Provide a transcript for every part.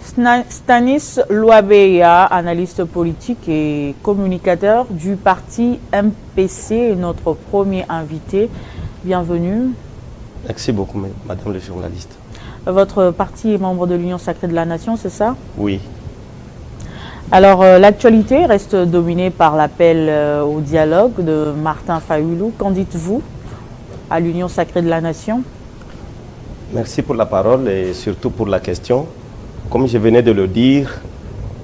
Stanis Louabeya, analyste politique et communicateur du parti MPC, est notre premier invité. Bienvenue. Merci beaucoup, madame le journaliste. Votre parti est membre de l'Union sacrée de la Nation, c'est ça? Oui. Alors, l'actualité reste dominée par l'appel au dialogue de Martin Fayulu. Qu'en dites-vous à l'Union sacrée de la Nation? Merci pour la parole et surtout pour la question. Comme je venais de le dire,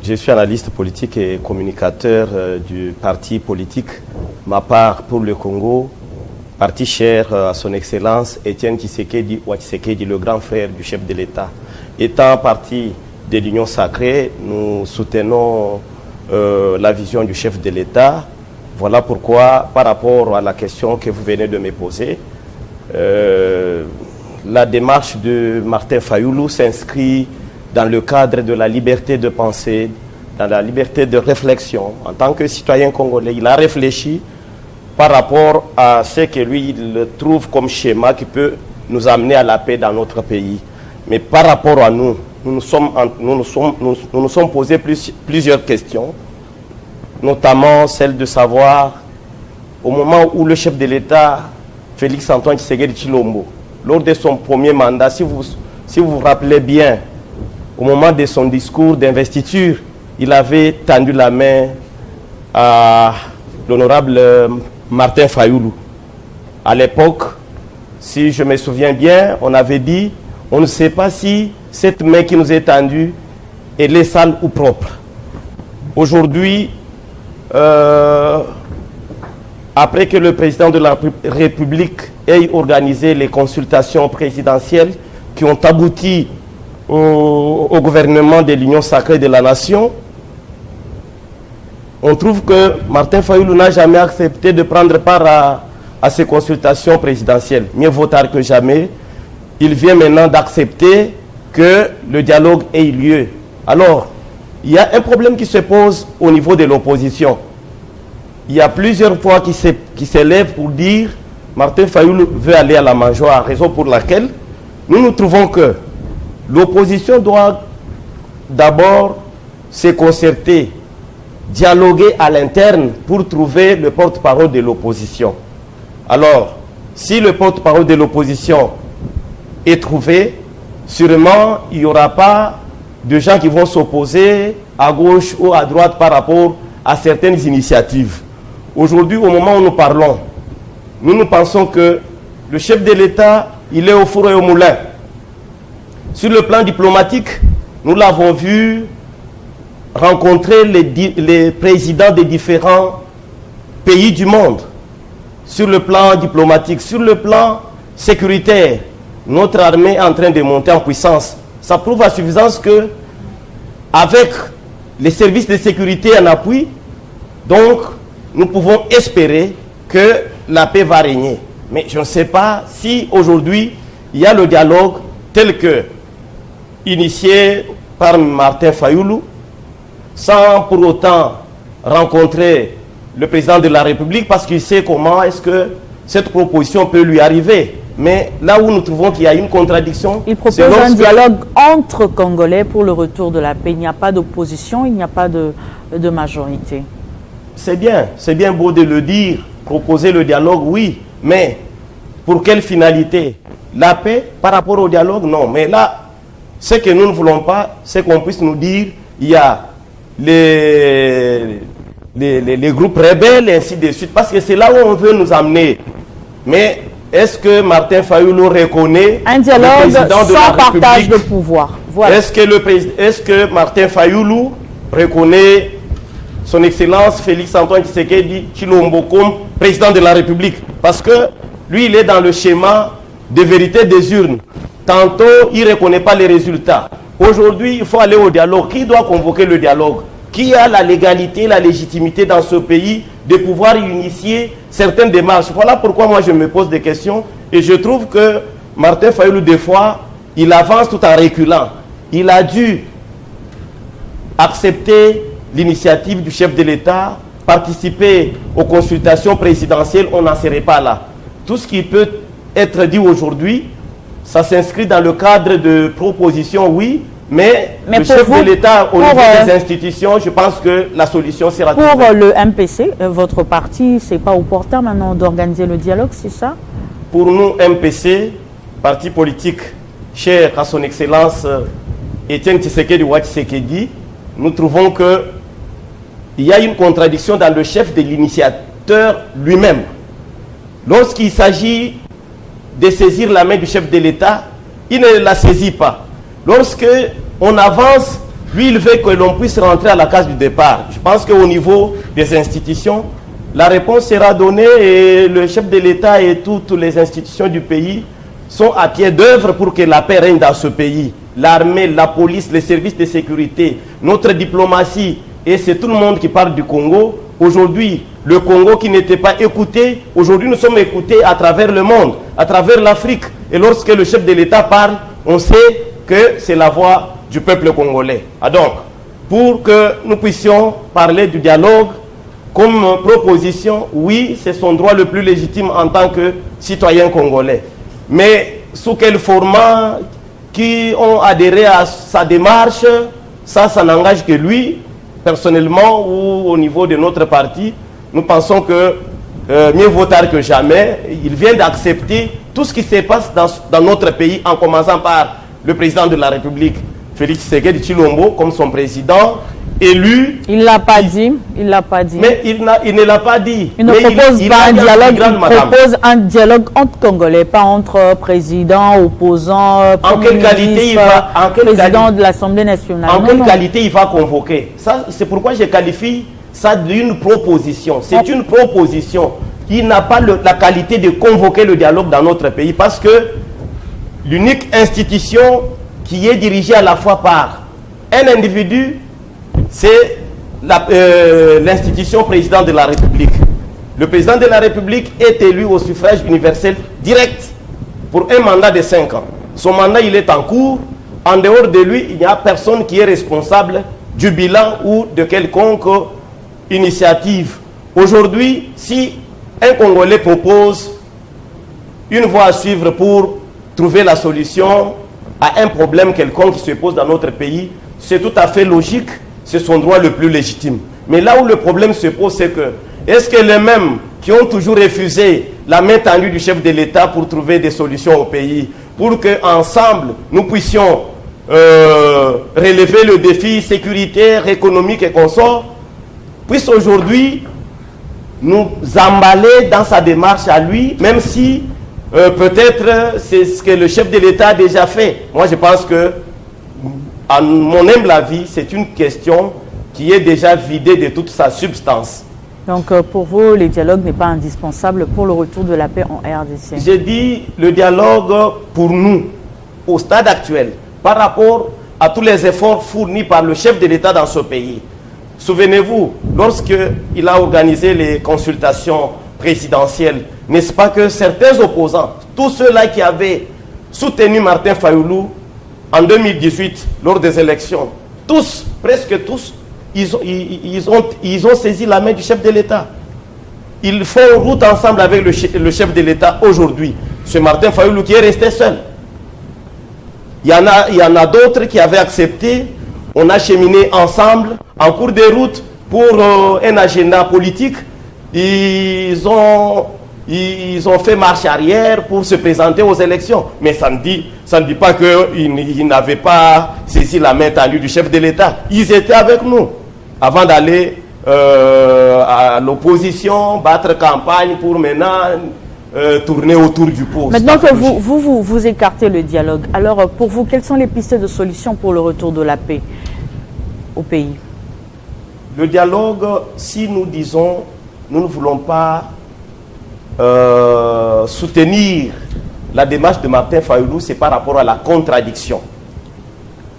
je suis analyste politique et communicateur du parti politique Ma Part pour le Congo, parti cher à son excellence Étienne Tshisekedi Ouattsekedi, le grand frère du chef de l'État. Étant parti de l'Union sacrée, nous soutenons la vision du chef de l'État. Voilà pourquoi, par rapport à la question que vous venez de me poser, la démarche de Martin Fayulu s'inscrit dans le cadre de la liberté de penser, dans la liberté de réflexion. En tant que citoyen congolais, il a réfléchi par rapport à ce que lui il trouve comme schéma qui peut nous amener à la paix dans notre pays. Mais par rapport à nous, nous nous sommes posé plusieurs questions, notamment celle de savoir, au moment où le chef de l'État, Félix Antoine Tshisekedi Tshilombo, lors de son premier mandat, si vous vous rappelez bien, au moment de son discours d'investiture, il avait tendu la main à l'honorable Martin Fayulu. À l'époque, si je me souviens bien, on avait dit, on ne sait pas si cette main qui nous est tendue, elle est sale ou propre. Aujourd'hui, après que le président de la République ait organisé les consultations présidentielles qui ont abouti au gouvernement de l'Union sacrée de la Nation, on trouve que Martin Fayulu n'a jamais accepté de prendre part à ces consultations présidentielles. Mieux vaut tard que jamais. Il vient maintenant d'accepter que le dialogue ait lieu. Alors, il y a un problème qui se pose au niveau de l'opposition. Il y a plusieurs fois qui s'élèvent pour dire Martin Fayulu veut aller à la mangeoire, raison pour laquelle nous trouvons que l'opposition doit d'abord se concerter, dialoguer à l'interne pour trouver le porte-parole de l'opposition. Alors, si le porte-parole de l'opposition est trouvé, sûrement il n'y aura pas de gens qui vont s'opposer à gauche ou à droite par rapport à certaines initiatives. Aujourd'hui, au moment où nous parlons, nous pensons que le chef de l'État, il est au four et au moulin. Sur le plan diplomatique, nous l'avons vu rencontrer les présidents des différents pays du monde. Sur le plan diplomatique, sur le plan sécuritaire, notre armée est en train de monter en puissance. Ça prouve à suffisance que, avec les services de sécurité en appui, donc, nous pouvons espérer que la paix va régner. Mais je ne sais pas si aujourd'hui, il y a le dialogue tel que initié par Martin Fayulu, sans pour autant rencontrer le président de la République, parce qu'il sait comment est-ce que cette proposition peut lui arriver. Mais là où nous trouvons qu'il y a une contradiction... Il propose un dialogue entre Congolais pour le retour de la paix. Il n'y a pas d'opposition, il n'y a pas de majorité. C'est bien beau de le dire, proposer le dialogue, oui, mais pour quelle finalité? La paix par rapport au dialogue? Non, mais là, ce que nous ne voulons pas, c'est qu'on puisse nous dire, il y a les groupes rebelles et ainsi de suite, parce que c'est là où on veut nous amener. Mais est-ce que Martin Fayulu reconnaît un dialogue sans partage de pouvoir? Voilà. Est-ce que Martin Fayulu reconnaît son Excellence Félix Antoine Tshisekedi Tshilombo comme président de la République? Parce que lui, il est dans le schéma de vérité des urnes. Tantôt, il ne reconnaît pas les résultats. Aujourd'hui, il faut aller au dialogue. Qui doit convoquer le dialogue? Qui a la légalité, la légitimité dans ce pays de pouvoir initier certaines démarches? Voilà pourquoi moi je me pose des questions. Et je trouve que Martin Fayulu, des fois, il avance tout en reculant. Il a dû accepter l'initiative du chef de l'État, participer aux consultations présidentielles, on n'en serait pas là. Tout ce qui peut être dit aujourd'hui, ça s'inscrit dans le cadre de propositions, oui, Mais le chef de l'État, au niveau des institutions, je pense que la solution sera trouvée. Pour le MPC, votre parti, c'est pas opportun maintenant d'organiser le dialogue, c'est ça? Pour nous, MPC, parti politique cher à son Excellence Étienne Tshisekedi Tshisekedi, nous trouvons que il y a une contradiction dans le chef de l'initiateur lui-même. Lorsqu'il s'agit de saisir la main du chef de l'État, il ne la saisit pas. Lorsque on avance, lui, il veut que l'on puisse rentrer à la case du départ. Je pense qu'au niveau des institutions, la réponse sera donnée et le chef de l'État et toutes les institutions du pays sont à pied d'œuvre pour que la paix règne dans ce pays. L'armée, la police, les services de sécurité, notre diplomatie, et c'est tout le monde qui parle du Congo. Aujourd'hui, le Congo qui n'était pas écouté, aujourd'hui nous sommes écoutés à travers le monde, à travers l'Afrique. Et lorsque le chef de l'État parle, on sait que c'est la voix du peuple congolais. Ah donc, pour que nous puissions parler du dialogue comme proposition, oui, c'est son droit le plus légitime en tant que citoyen congolais. Mais sous quel format, qui ont adhéré à sa démarche, ça n'engage que lui, personnellement ou au niveau de notre parti. Nous pensons que mieux vaut tard que jamais. Il vient d'accepter tout ce qui se passe dans notre pays, en commençant par le président de la République, Félix Tshisekedi Tshilombo, comme son président, élu. Il ne l'a pas dit. Il l'a pas dit. Mais il ne l'a pas dit. Il ne propose pas un dialogue, il propose un dialogue entre Congolais, pas entre présidents, opposants, en quelle qualité il va, président de l'Assemblée nationale. En quelle qualité il va convoquer? Ça, c'est pourquoi je qualifie ça d'une proposition. C'est une proposition. Il n'a pas la qualité de convoquer le dialogue dans notre pays parce que l'unique institution qui est dirigée à la fois par un individu, c'est l'institution président de la République. Le président de la République est élu au suffrage universel direct pour un mandat de 5 ans. Son mandat, il est en cours. En dehors de lui, il n'y a personne qui est responsable du bilan ou de quelconque initiative. Aujourd'hui, si un Congolais propose une voie à suivre pour trouver la solution à un problème quelconque qui se pose dans notre pays, c'est tout à fait logique, c'est son droit le plus légitime. Mais là où le problème se pose, c'est que, est-ce que les mêmes qui ont toujours refusé la main tendue du chef de l'État pour trouver des solutions au pays, pour qu'ensemble nous puissions relever le défi sécuritaire, économique et consort, puissent aujourd'hui nous emballer dans sa démarche à lui, même si peut-être c'est ce que le chef de l'État a déjà fait. Moi, je pense que, à mon humble avis, c'est une question qui est déjà vidée de toute sa substance. Donc, pour vous, le dialogue n'est pas indispensable pour le retour de la paix en RDC? J'ai dit le dialogue pour nous, au stade actuel, par rapport à tous les efforts fournis par le chef de l'État dans ce pays. Souvenez-vous, lorsqu'il a organisé les consultations présidentielles, n'est-ce pas que certains opposants, tous ceux-là qui avaient soutenu Martin Fayoulou en 2018, lors des élections, tous, presque tous, ils ont saisi la main du chef de l'État. Ils font route ensemble avec le chef de l'État aujourd'hui. C'est Martin Fayoulou qui est resté seul. Il y en a d'autres qui avaient accepté. On a cheminé ensemble en cours de route pour un agenda politique. Ils ont fait marche arrière pour se présenter aux élections. Mais ça ne dit pas qu'ils n'avaient pas saisi la main tendue du chef de l'État. Ils étaient avec nous avant d'aller à l'opposition, battre campagne pour maintenant tourner autour du pot. Maintenant que vous écartez le dialogue, alors pour vous, quelles sont les pistes de solution pour le retour de la paix au pays? Le dialogue, si nous disons, nous ne voulons pas soutenir la démarche de Martin Fayoulou, c'est par rapport à la contradiction.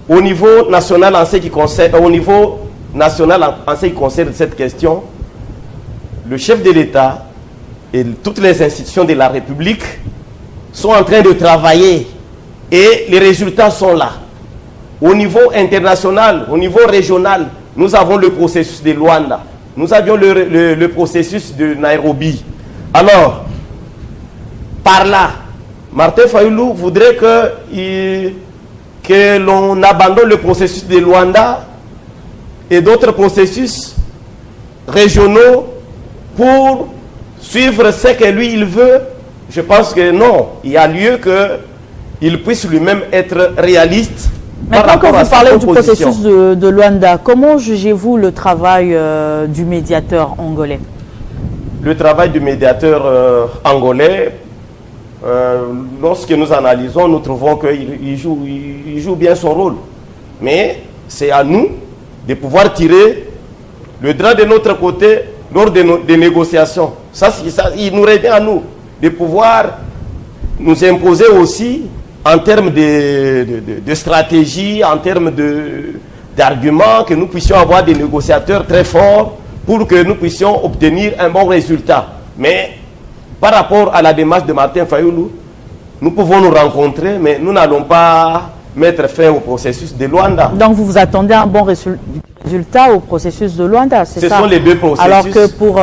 Au niveau national, en ce qui concerne cette question, le chef de l'État et toutes les institutions de la République sont en train de travailler et les résultats sont là. Au niveau international, au niveau régional, nous avons le processus de Luanda, nous avions le processus de Nairobi. Alors, par là, Martin Fayoulou voudrait que que l'on abandonne le processus de Luanda et d'autres processus régionaux pour suivre ce que lui il veut. Je pense que non, il y a lieu qu'il puisse lui-même être réaliste. Maintenant que vous parlez du processus de Luanda, comment jugez-vous le travail du médiateur angolais? Le travail du médiateur angolais, lorsque nous analysons, nous trouvons qu'il joue bien son rôle. Mais c'est à nous de pouvoir tirer le drap de notre côté lors des négociations. Ça, il nous revient à nous de pouvoir nous imposer aussi en termes de stratégie, en termes d'arguments, que nous puissions avoir des négociateurs très forts pour que nous puissions obtenir un bon résultat. Mais par rapport à la démarche de Martin Fayulu, nous pouvons nous rencontrer, mais nous n'allons pas mettre fin au processus de Luanda. Donc vous vous attendez à un bon résultat au processus de Luanda, c'est ça? Ce sont les deux processus. Alors que pour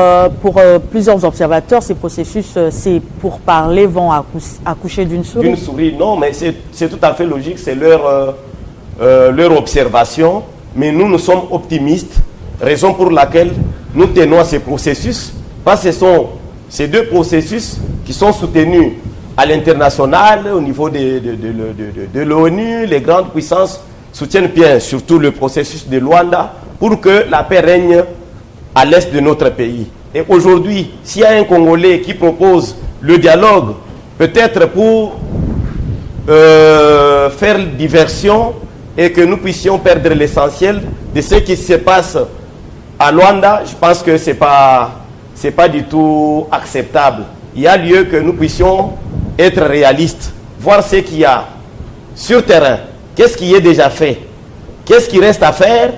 plusieurs observateurs, ces processus, ces pourparlers vont accoucher d'une souris. D'une souris, non, mais c'est tout à fait logique, c'est leur observation. Mais nous sommes optimistes, raison pour laquelle nous tenons à ces processus, parce que ce sont ces deux processus qui sont soutenus à l'international, au niveau de l'ONU. Les grandes puissances soutiennent bien, surtout le processus de Luanda, pour que la paix règne à l'est de notre pays. Et aujourd'hui, s'il y a un Congolais qui propose le dialogue, peut-être pour faire diversion et que nous puissions perdre l'essentiel de ce qui se passe à Luanda, je pense que ce n'est pas du tout acceptable. Il y a lieu que nous puissions être réalistes, voir ce qu'il y a sur terrain, qu'est-ce qui est déjà fait, qu'est-ce qui reste à faire,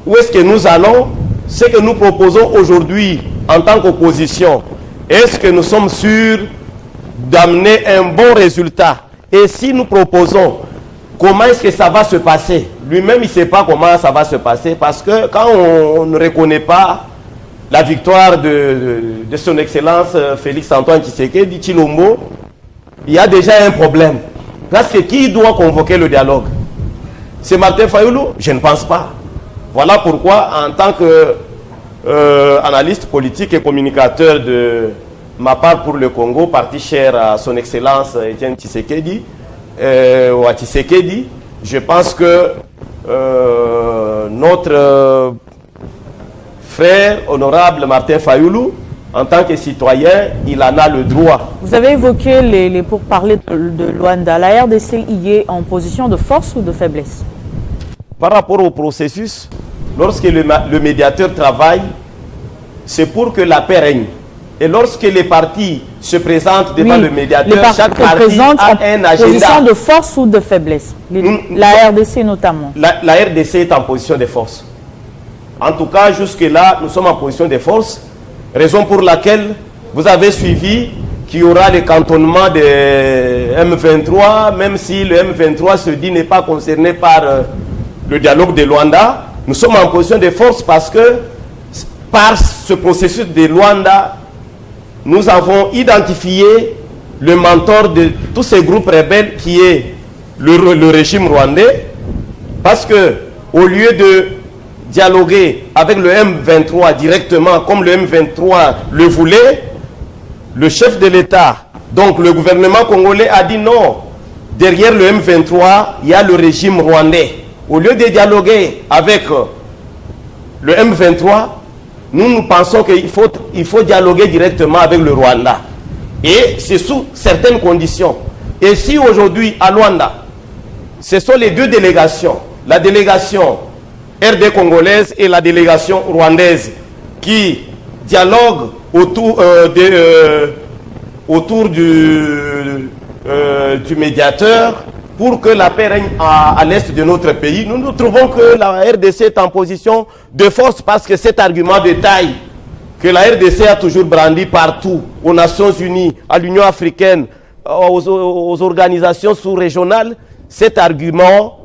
où est-ce que nous allons, ce que nous proposons aujourd'hui en tant qu'opposition, est-ce que nous sommes sûrs d'amener un bon résultat? Et si nous proposons, comment est-ce que ça va se passer? Lui-même, il ne sait pas comment ça va se passer, parce que quand on ne reconnaît pas la victoire de son Excellence Félix-Antoine Tshisekedi Tshilombo, il y a déjà un problème. Parce que qui doit convoquer le dialogue? C'est Martin Fayulu? Je ne pense pas. Voilà pourquoi, en tant qu'analyste politique et communicateur de ma part pour le Congo, parti cher à son Excellence Etienne Tshisekedi, ou à Tshisekedi, je pense que notre frère honorable Martin Fayulu, en tant que citoyen, il en a le droit. Vous avez évoqué les pourparlers de Luanda. La RDC y est en position de force ou de faiblesse? Par rapport au processus, lorsque le médiateur travaille, c'est pour que la paix règne. Et lorsque les partis se présentent devant le médiateur, chaque parti a un agenda. Position de force ou de faiblesse? La RDC notamment. La RDC est en position de force. En tout cas, jusque-là, nous sommes en position de force. Raison pour laquelle vous avez suivi qu'il y aura le cantonnement de M23, même si le M23 se dit n'est pas concerné par le dialogue de Luanda. Nous sommes en position de force parce que par ce processus de Luanda, nous avons identifié le mentor de tous ces groupes rebelles qui est le régime rwandais, parce que au lieu de dialoguer avec le M23 directement comme le M23 le voulait, le chef de l'État, donc le gouvernement congolais, a dit non, derrière le M23 il y a le régime rwandais. Au lieu de dialoguer avec le M23, nous pensons qu'il faut dialoguer directement avec le Rwanda, et c'est sous certaines conditions. Et si aujourd'hui à Luanda, ce sont les deux délégations, la délégation RD congolaise et la délégation rwandaise, qui dialoguent autour du médiateur pour que la paix règne à l'est de notre pays, nous trouvons que la RDC est en position de force, parce que cet argument de taille que la RDC a toujours brandi partout, aux Nations Unies, à l'Union africaine, aux organisations sous-régionales, cet argument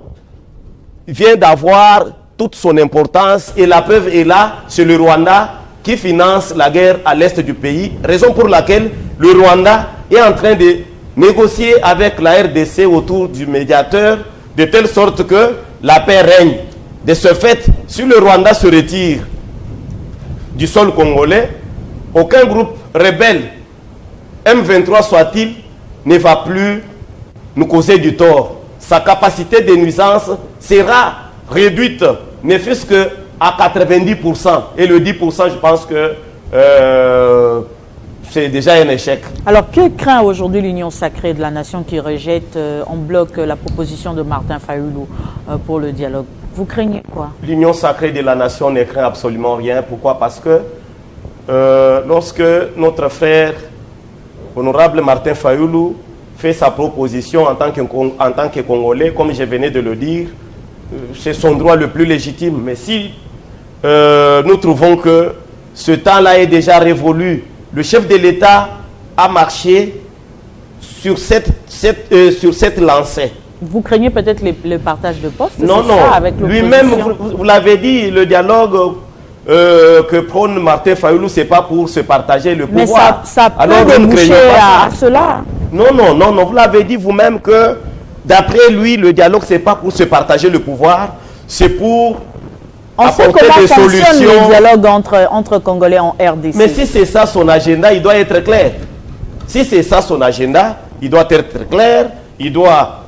vient d'avoir toute son importance, et la preuve est là, c'est le Rwanda qui finance la guerre à l'est du pays, raison pour laquelle le Rwanda est en train de négocier avec la RDC autour du médiateur de telle sorte que la paix règne. De ce fait, si le Rwanda se retire du sol congolais, aucun groupe rebelle, M23 soit-il, ne va plus nous causer du tort. Sa capacité de nuisance sera réduite, ne fût-ce qu'à 90%. Et le 10%, je pense que c'est déjà un échec. Alors, que craint aujourd'hui l'Union sacrée de la nation qui rejette en bloc la proposition de Martin Fayoulou pour le dialogue? Vous craignez quoi? L'Union sacrée de la nation ne craint absolument rien. Pourquoi? Parce que lorsque notre frère, honorable Martin Fayoulou, fait sa proposition en tant que Congolais, comme je venais de le dire, c'est son droit le plus légitime. Mais si nous trouvons que ce temps-là est déjà révolu, le chef de l'État a marché sur cette lancée. Vous craignez peut-être le partage de postes? Non, non. Lui-même, vous l'avez dit, le dialogue que prône Martin Fayoulou, ce n'est pas pour se partager le pouvoir. Mais ça peut déboucher à cela. Non, non, non, non. Vous l'avez dit vous-même que, d'après lui, le dialogue, ce n'est pas pour se partager le pouvoir, c'est pour apporter des solutions. Le dialogue entre Congolais en RDC. Mais si c'est ça son agenda, il doit être clair. Si c'est ça son agenda, il doit être clair, il doit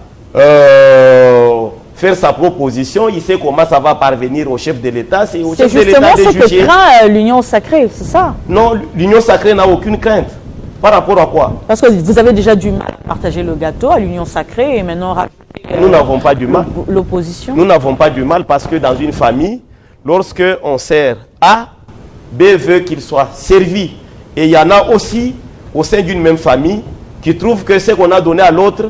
faire sa proposition, il sait comment ça va parvenir au chef de l'État. C'est au chef de l'État de juger. C'est justement ce que craint l'Union sacrée, c'est ça? Non, l'Union sacrée n'a aucune crainte. Par rapport à quoi? Parce que vous avez déjà du mal à partager le gâteau à l'Union sacrée et maintenant nous n'avons pas du mal. L'opposition? Nous n'avons pas du mal parce que dans une famille, lorsque on sert A, B veut qu'il soit servi. Et il y en a aussi au sein d'une même famille qui trouvent que ce qu'on a donné à l'autre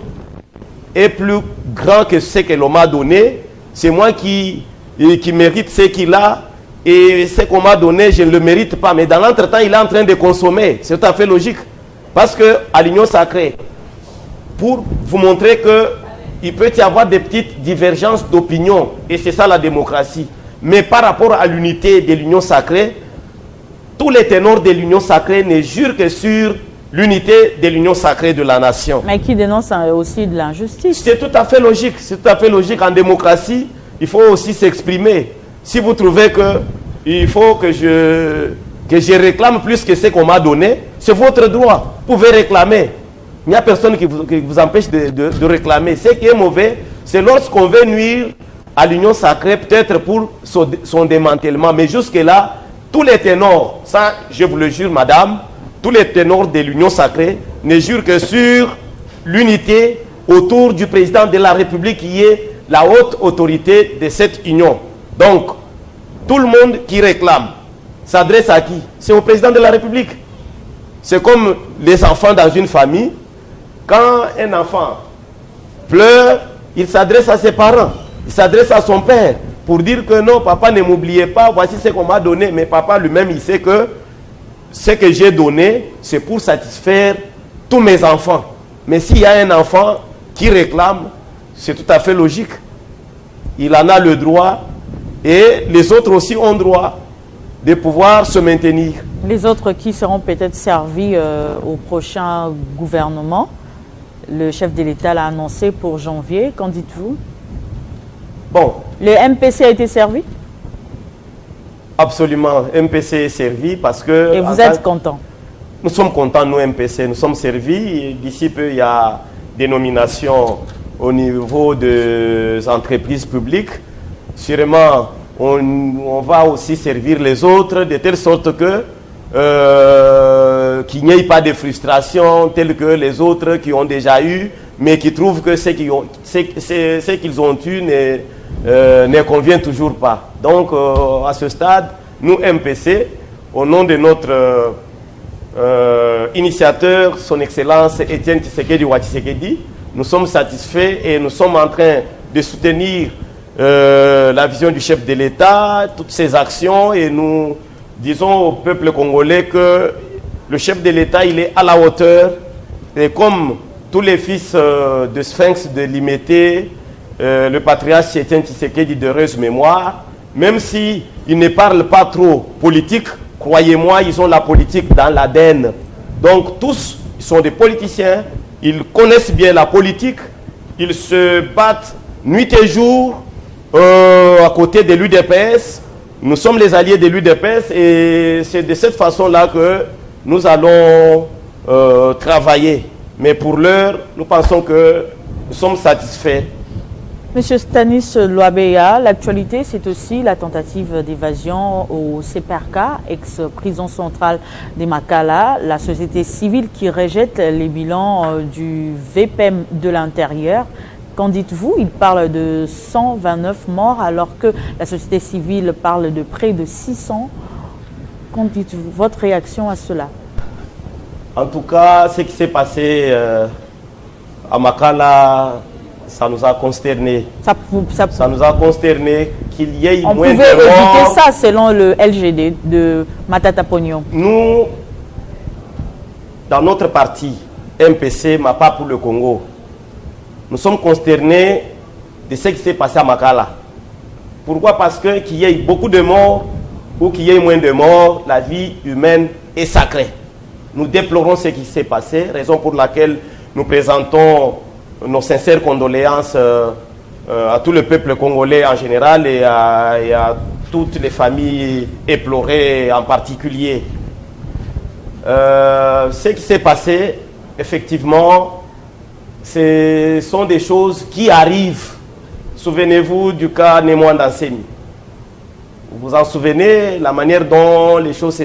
est plus grand que ce que l'on m'a donné. C'est moi qui mérite ce qu'il a et ce qu'on m'a donné, je ne le mérite pas. Mais dans l'entretemps, il est en train de consommer. C'est tout à fait logique. Parce qu'à l'Union sacrée, pour vous montrer qu'il peut y avoir des petites divergences d'opinion, et c'est ça la démocratie. Mais par rapport à l'unité de l'Union sacrée, tous les ténors de l'Union sacrée ne jurent que sur l'unité de l'Union sacrée de la nation. Mais qui dénonce aussi de l'injustice. C'est tout à fait logique. C'est tout à fait logique. En démocratie, il faut aussi s'exprimer. Si vous trouvez qu'il faut que je réclame plus que ce qu'on m'a donné, c'est votre droit. Vous pouvez réclamer. Il n'y a personne qui vous empêche de réclamer. Ce qui est mauvais, c'est lorsqu'on veut nuire à l'Union sacrée, peut-être pour son démantèlement. Mais jusque-là, tous les ténors, ça je vous le jure madame, tous les ténors de l'Union sacrée ne jurent que sur l'unité autour du président de la République qui est la haute autorité de cette union. Donc, tout le monde qui réclame s'adresse à qui? C'est au président de la République. C'est comme les enfants dans une famille. Quand un enfant pleure, il s'adresse à ses parents. Il s'adresse à son père pour dire que non, papa, ne m'oubliez pas, voici ce qu'on m'a donné. Mais papa lui-même, il sait que ce que j'ai donné, c'est pour satisfaire tous mes enfants. Mais s'il y a un enfant qui réclame, c'est tout à fait logique. Il en a le droit et les autres aussi ont droit de pouvoir se maintenir. Les autres qui seront peut-être servis au prochain gouvernement, le chef de l'État l'a annoncé pour janvier, qu'en dites-vous? Bon. Le MPC a été servi? Absolument, MPC est servi parce que... Et vous êtes content? Nous sommes contents, nous, MPC. Nous sommes servis. D'ici peu, il y a des nominations au niveau des entreprises publiques. Sûrement, on va aussi servir les autres de telle sorte que qu'il n'y ait pas de frustration telle que les autres qui ont déjà eu, mais qui trouvent que ce qu'ils ont eu ne convient toujours pas. Donc, à ce stade, nous, MPC, au nom de notre initiateur, son Excellence Étienne Tshisekedi Tshisekedi, nous sommes satisfaits et nous sommes en train de soutenir la vision du chef de l'État, toutes ses actions, et nous disons au peuple congolais que le chef de l'État, il est à la hauteur, et comme tous les fils de Sphinx de Limété, le patriarche Étienne Tshisekedi d'heureuse mémoire, même s'il ne parle pas trop politique, croyez-moi, ils ont la politique dans l'ADN. Donc tous, ils sont des politiciens, ils connaissent bien la politique, ils se battent nuit et jour, à côté de l'UDPS. Nous sommes les alliés de l'UDPS et c'est de cette façon-là que nous allons travailler. Mais pour l'heure, nous pensons que nous sommes satisfaits. Monsieur Stanis Loabeya, l'actualité, c'est aussi la tentative d'évasion au CPRK, ex-prison centrale de Makala, la société civile qui rejette les bilans du VPM de l'intérieur. Qu'en dites-vous? Il parle de 129 morts alors que la société civile parle de près de 600. Qu'en dites-vous? Votre réaction à cela? En tout cas, ce qui s'est passé à Makala, ça nous a consternés. Ça nous a consternés qu'il y ait moins de morts. On pouvait éviter ça selon le LGD de Matata Pognon. Nous, dans notre parti, MPC, MAPA pour le Congo, nous sommes consternés de ce qui s'est passé à Makala. Pourquoi? Parce que qu'il y ait beaucoup de morts ou qu'il y ait moins de morts, la vie humaine est sacrée. Nous déplorons ce qui s'est passé, raison pour laquelle nous présentons nos sincères condoléances à tout le peuple congolais en général et à toutes les familles éplorées en particulier. Ce qui s'est passé, effectivement, ce sont des choses qui arrivent. Souvenez-vous du cas Némoine d'Ansemi. Vous vous en souvenez, la manière dont les choses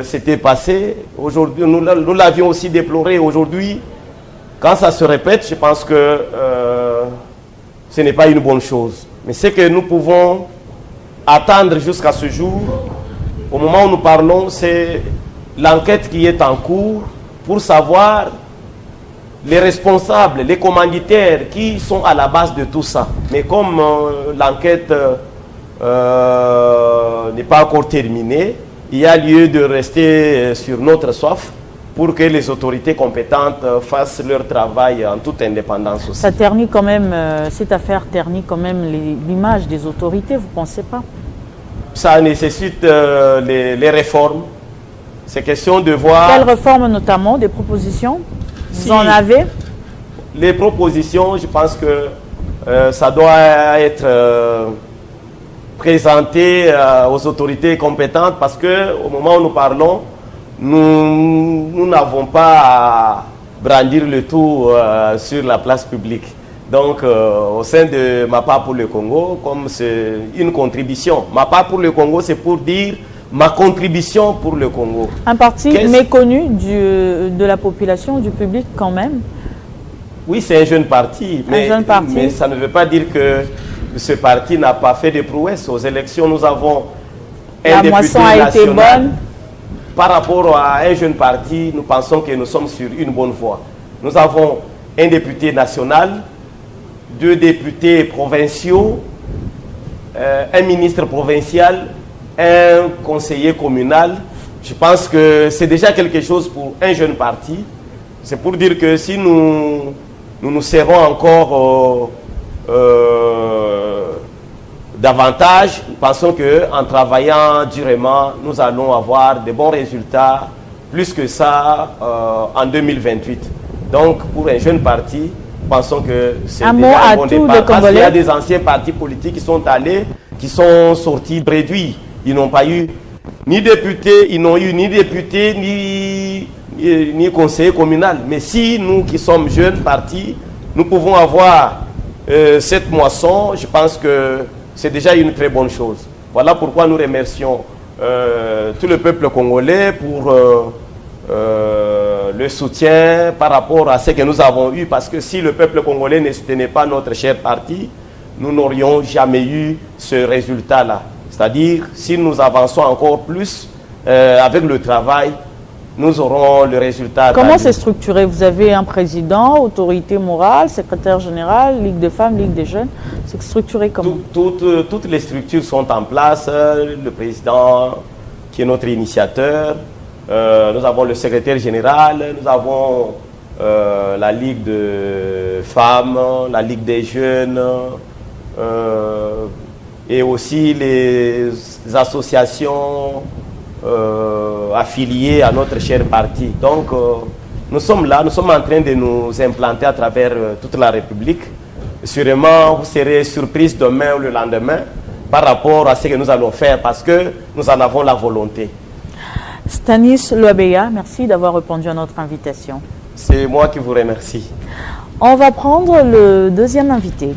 s'étaient passées. Aujourd'hui, nous l'avions aussi déploré. Aujourd'hui, quand ça se répète, je pense que ce n'est pas une bonne chose. Mais ce que nous pouvons attendre jusqu'à ce jour, au moment où nous parlons, c'est l'enquête qui est en cours pour savoir les responsables, les commanditaires qui sont à la base de tout ça. Mais comme l'enquête n'est pas encore terminée, il y a lieu de rester sur notre soif pour que les autorités compétentes fassent leur travail en toute indépendance aussi. Ça ternit quand même, cette affaire ternit quand même l'image des autorités, vous ne pensez pas? Ça nécessite les réformes. C'est question de voir... Quelles réformes notamment, des propositions? Vous en avez? Les propositions, je pense que ça doit être présenté aux autorités compétentes parce qu'au moment où nous parlons, nous n'avons pas à brandir le tout sur la place publique. Donc, au sein de MAPA pour le Congo, comme c'est une contribution, MAPA pour le Congo, c'est pour dire ma contribution pour le Congo. Un parti méconnu de la population, du public quand même? Oui, c'est un jeune parti, mais ça ne veut pas dire que ce parti n'a pas fait de prouesses. Aux élections, nous avons un député moisson a été bonne. Par rapport à un jeune parti, nous pensons que nous sommes sur une bonne voie. Nous avons un député national, 2 députés provinciaux, un ministre provincial, un conseiller communal. Je pense que c'est déjà quelque chose pour un jeune parti. C'est pour dire que si nous serrons encore davantage, nous pensons qu'en travaillant durement, nous allons avoir de bons résultats, plus que ça, en 2028. Donc, pour un jeune parti, pensons que c'est déjà un bon départ. Parce qu'il y a des anciens partis politiques qui sont allés, qui sont sortis réduits. Ils n'ont pas eu ni député, ils n'ont eu ni député, ni conseiller communal. Mais si nous qui sommes jeunes partis, nous pouvons avoir cette moisson, je pense que c'est déjà une très bonne chose. Voilà pourquoi nous remercions tout le peuple congolais pour le soutien par rapport à ce que nous avons eu. Parce que si le peuple congolais ne soutenait pas notre cher parti, nous n'aurions jamais eu ce résultat-là. C'est-à-dire, si nous avançons encore plus avec le travail, nous aurons le résultat. Comment c'est structuré? Vous avez un président, autorité morale, secrétaire général, Ligue des femmes, Ligue des jeunes. C'est structuré comment? Toutes les structures sont en place. Le président qui est notre initiateur. Nous avons le secrétaire général. Nous avons la Ligue de femmes, la Ligue des jeunes. Et aussi les associations affiliés à notre cher parti. Donc, nous sommes là, nous sommes en train de nous implanter à travers toute la République. sûrement vous serez surprise demain ou le lendemain par rapport à ce que nous allons faire parce que nous en avons la volonté. Stanis Loabeya, merci d'avoir répondu à notre invitation. C'est moi qui vous remercie. On va prendre le deuxième invité.